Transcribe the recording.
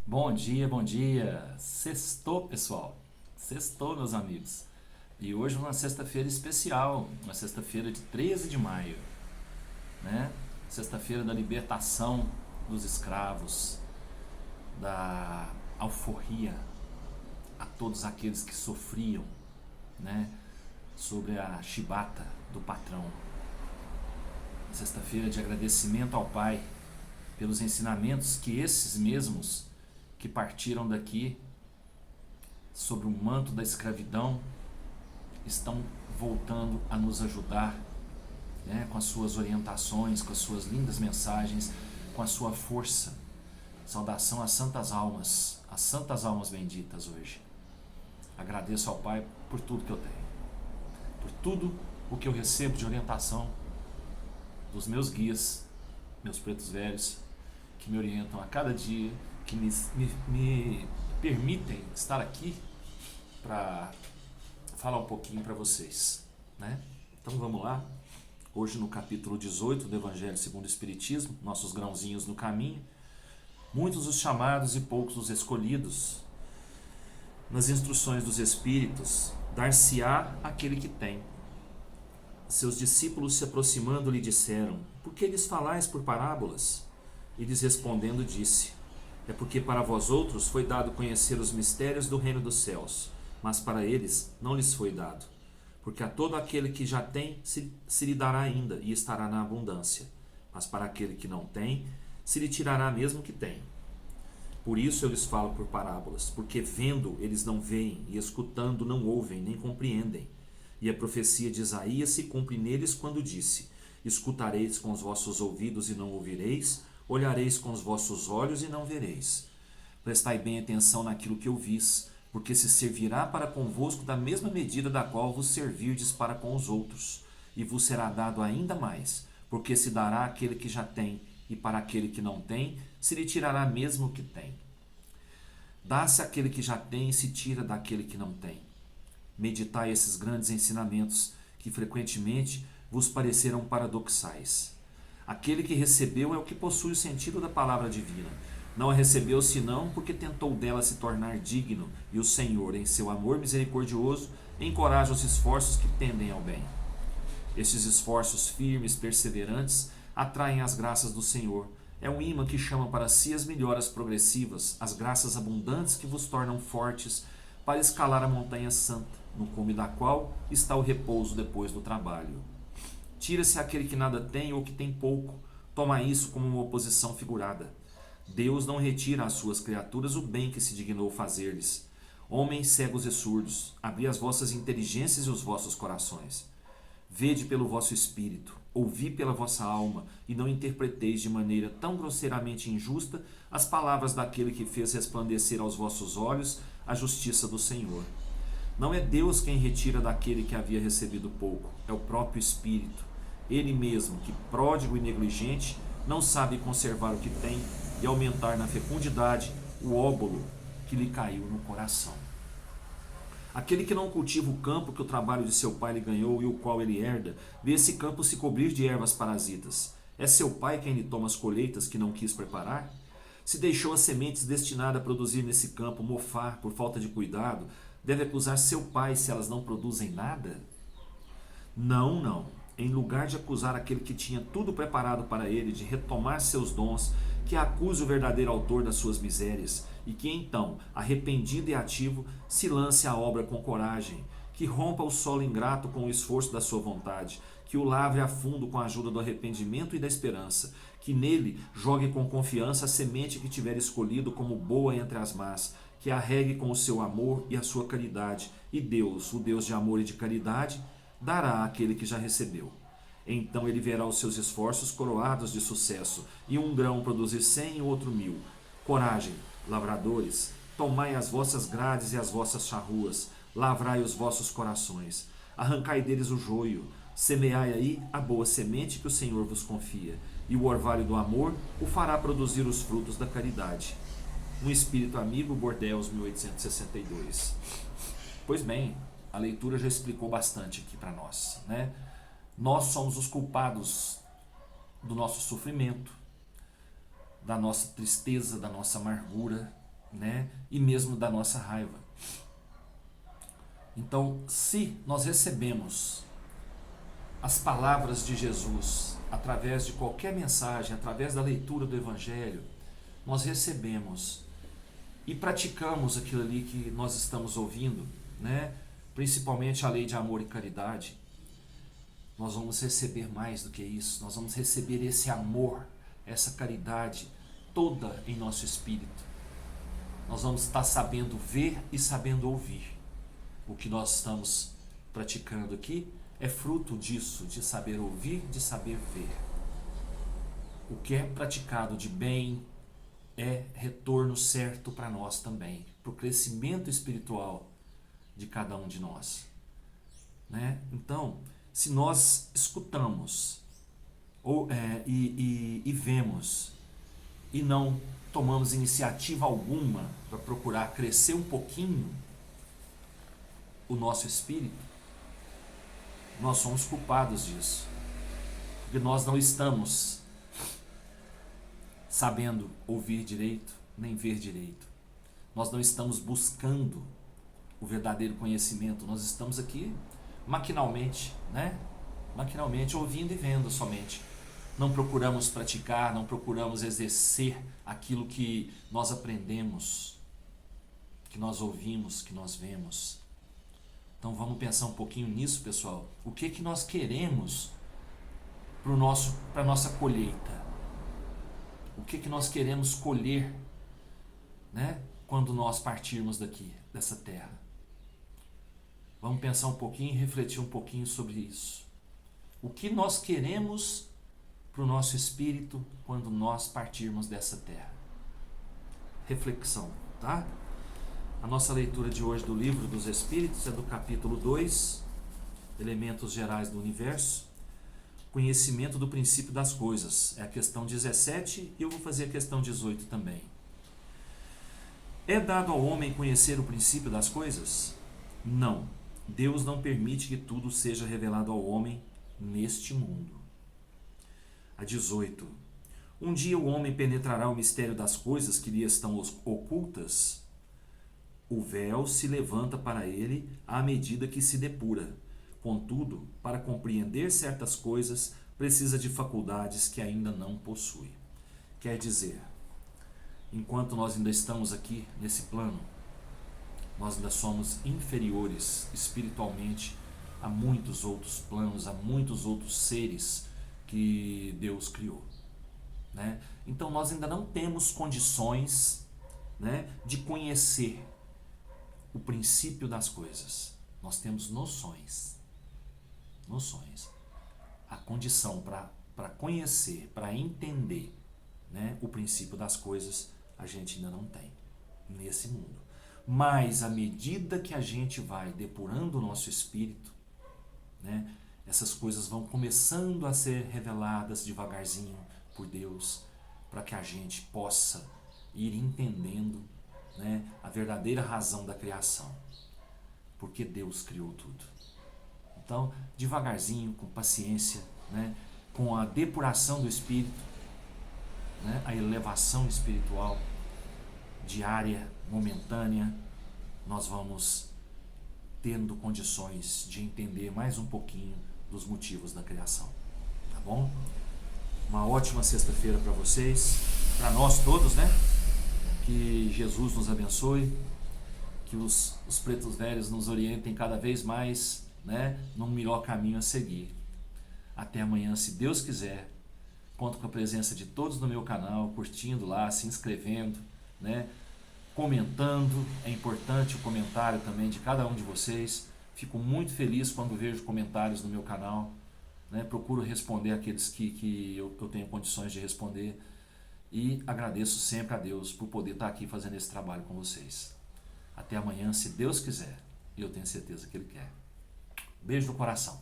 Bom dia, bom dia. Sextou, pessoal. Sextou, meus amigos. E hoje é uma sexta-feira especial, uma sexta-feira de 13 de maio, né? Sexta-feira da libertação dos escravos, da alforria a todos aqueles que sofriam, né? Sobre a chibata do patrão. Sexta-feira de agradecimento ao Pai pelos ensinamentos que esses mesmos que partiram daqui sobre o manto da escravidão estão voltando a nos ajudar, né, com as suas orientações, com as suas lindas mensagens, com a sua força. Saudação às santas almas benditas hoje. Agradeço ao Pai por tudo que eu tenho, por tudo o que eu recebo de orientação dos meus guias, meus pretos velhos, que me orientam a cada dia, que me permitem estar aqui para falar um pouquinho para vocês, né? Então vamos lá. Hoje no capítulo 18 do Evangelho segundo o Espiritismo, nossos grãozinhos no caminho. Muitos os chamados e poucos os escolhidos. Nas instruções dos Espíritos, dar-se-á aquele que tem. Seus discípulos se aproximando lhe disseram: por que lhes falais por parábolas? E lhes respondendo disse: é porque para vós outros foi dado conhecer os mistérios do reino dos céus, mas para eles não lhes foi dado. Porque a todo aquele que já tem se lhe dará ainda e estará na abundância, mas para aquele que não tem se lhe tirará mesmo que tem. Por isso eu lhes falo por parábolas, porque vendo eles não veem, e escutando não ouvem nem compreendem. E a profecia de Isaías se cumpre neles quando disse: escutareis com os vossos ouvidos e não ouvireis, olhareis com os vossos olhos e não vereis. Prestai bem atenção naquilo que ouvis, porque se servirá para convosco da mesma medida da qual vos servirdes para com os outros, e vos será dado ainda mais, porque se dará àquele que já tem, e para aquele que não tem, se lhe tirará mesmo o que tem. Dá-se àquele que já tem e se tira daquele que não tem. Meditai esses grandes ensinamentos, que frequentemente vos pareceram paradoxais. Aquele que recebeu é o que possui o sentido da palavra divina. Não a recebeu senão porque tentou dela se tornar digno, e o Senhor, em seu amor misericordioso, encoraja os esforços que tendem ao bem. Estes esforços firmes, perseverantes, atraem as graças do Senhor. É um imã que chama para si as melhoras progressivas, as graças abundantes que vos tornam fortes para escalar a montanha santa, no cume da qual está o repouso depois do trabalho. Tira-se aquele que nada tem ou que tem pouco. Toma isso como uma oposição figurada. Deus não retira às suas criaturas o bem que se dignou fazer-lhes. Homens cegos e surdos, abri as vossas inteligências e os vossos corações. Vede pelo vosso espírito, ouvi pela vossa alma, e não interpreteis de maneira tão grosseiramente injusta as palavras daquele que fez resplandecer aos vossos olhos a justiça do Senhor. Não é Deus quem retira daquele que havia recebido pouco, é o próprio Espírito. Ele mesmo, que pródigo e negligente, não sabe conservar o que tem e aumentar na fecundidade o óbolo que lhe caiu no coração. Aquele que não cultiva o campo que o trabalho de seu pai lhe ganhou e o qual ele herda, vê esse campo se cobrir de ervas parasitas. É seu pai quem lhe toma as colheitas que não quis preparar? Se deixou as sementes destinadas a produzir nesse campo mofar por falta de cuidado, deve acusar seu pai se elas não produzem nada? Não, não. Em lugar de acusar aquele que tinha tudo preparado para ele de retomar seus dons, que acuse o verdadeiro autor das suas misérias, e que então, arrependido e ativo, se lance à obra com coragem, que rompa o solo ingrato com o esforço da sua vontade, que o lavre a fundo com a ajuda do arrependimento e da esperança, que nele jogue com confiança a semente que tiver escolhido como boa entre as más, que a regue com o seu amor e a sua caridade, e Deus, o Deus de amor e de caridade, dará àquele que já recebeu. Então ele verá os seus esforços coroados de sucesso, e um grão produzir 100 e outro 1000. Coragem, lavradores, tomai as vossas grades e as vossas charruas, lavrai os vossos corações, arrancai deles o joio, semeai aí a boa semente que o Senhor vos confia, e o orvalho do amor o fará produzir os frutos da caridade. Um Espírito Amigo, Bordeaux, 1862. Pois bem, a leitura já explicou bastante aqui para nós, né? Nós somos os culpados do nosso sofrimento, da nossa tristeza, da nossa amargura, né? E mesmo da nossa raiva. Então, se nós recebemos as palavras de Jesus através de qualquer mensagem, através da leitura do Evangelho, nós recebemos e praticamos aquilo ali que nós estamos ouvindo, né? Principalmente a lei de amor e caridade, nós vamos receber mais do que isso, nós vamos receber esse amor, essa caridade toda em nosso espírito. Nós vamos estar sabendo ver e sabendo ouvir. O que nós estamos praticando aqui é fruto disso, de saber ouvir, de saber ver. O que é praticado de bem é retorno certo para nós também, para o crescimento espiritual de cada um de nós, né? Então, se nós escutamos e vemos e não tomamos iniciativa alguma para procurar crescer um pouquinho o nosso espírito, nós somos culpados disso, porque nós não estamos sabendo ouvir direito, nem ver direito. Nós não estamos buscando o verdadeiro conhecimento, nós estamos aqui maquinalmente, né? Maquinalmente, ouvindo e vendo somente. Não procuramos praticar, não procuramos exercer aquilo que nós aprendemos, que nós ouvimos, que nós vemos. Então vamos pensar um pouquinho nisso, pessoal. O que nós queremos para a nossa colheita? O que nós queremos colher, né, quando nós partirmos daqui, dessa terra? Vamos pensar um pouquinho e refletir um pouquinho sobre isso. O que nós queremos para o nosso espírito quando nós partirmos dessa terra? Reflexão, tá? A nossa leitura de hoje do Livro dos Espíritos é do capítulo 2, Elementos Gerais do Universo, Conhecimento do Princípio das Coisas. É a questão 17 e eu vou fazer a questão 18 também. É dado ao homem conhecer o princípio das coisas? Não. Deus não permite que tudo seja revelado ao homem neste mundo. A 18. Um dia o homem penetrará o mistério das coisas que lhe estão ocultas. O véu se levanta para ele à medida que se depura. Contudo, para compreender certas coisas, precisa de faculdades que ainda não possui. Quer dizer, enquanto nós ainda estamos aqui nesse plano, nós ainda somos inferiores espiritualmente a muitos outros planos, a muitos outros seres que Deus criou, né? Então nós ainda não temos condições, né, de conhecer o princípio das coisas. Nós temos noções. A condição para conhecer, para entender, né, o princípio das coisas, a gente ainda não tem nesse mundo. Mas à medida que a gente vai depurando o nosso espírito, né, essas coisas vão começando a ser reveladas devagarzinho por Deus, para que a gente possa ir entendendo, né, a verdadeira razão da criação. Porque Deus criou tudo. Então, devagarzinho, com paciência, né, com a depuração do espírito, né, a elevação espiritual diária, momentânea, nós vamos tendo condições de entender mais um pouquinho dos motivos da criação. Tá bom? Uma ótima sexta-feira para vocês, para nós todos, né? Que Jesus nos abençoe, que os pretos velhos nos orientem cada vez mais, né, num melhor caminho a seguir. Até amanhã, se Deus quiser. Conto com a presença de todos no meu canal, curtindo lá, se inscrevendo, né, comentando. É importante o comentário também de cada um de vocês. Fico muito feliz quando vejo comentários no meu canal, né? Procuro responder aqueles que eu tenho condições de responder. E agradeço sempre a Deus por poder estar aqui fazendo esse trabalho com vocês. Até amanhã, se Deus quiser. E eu tenho certeza que Ele quer. Beijo no coração.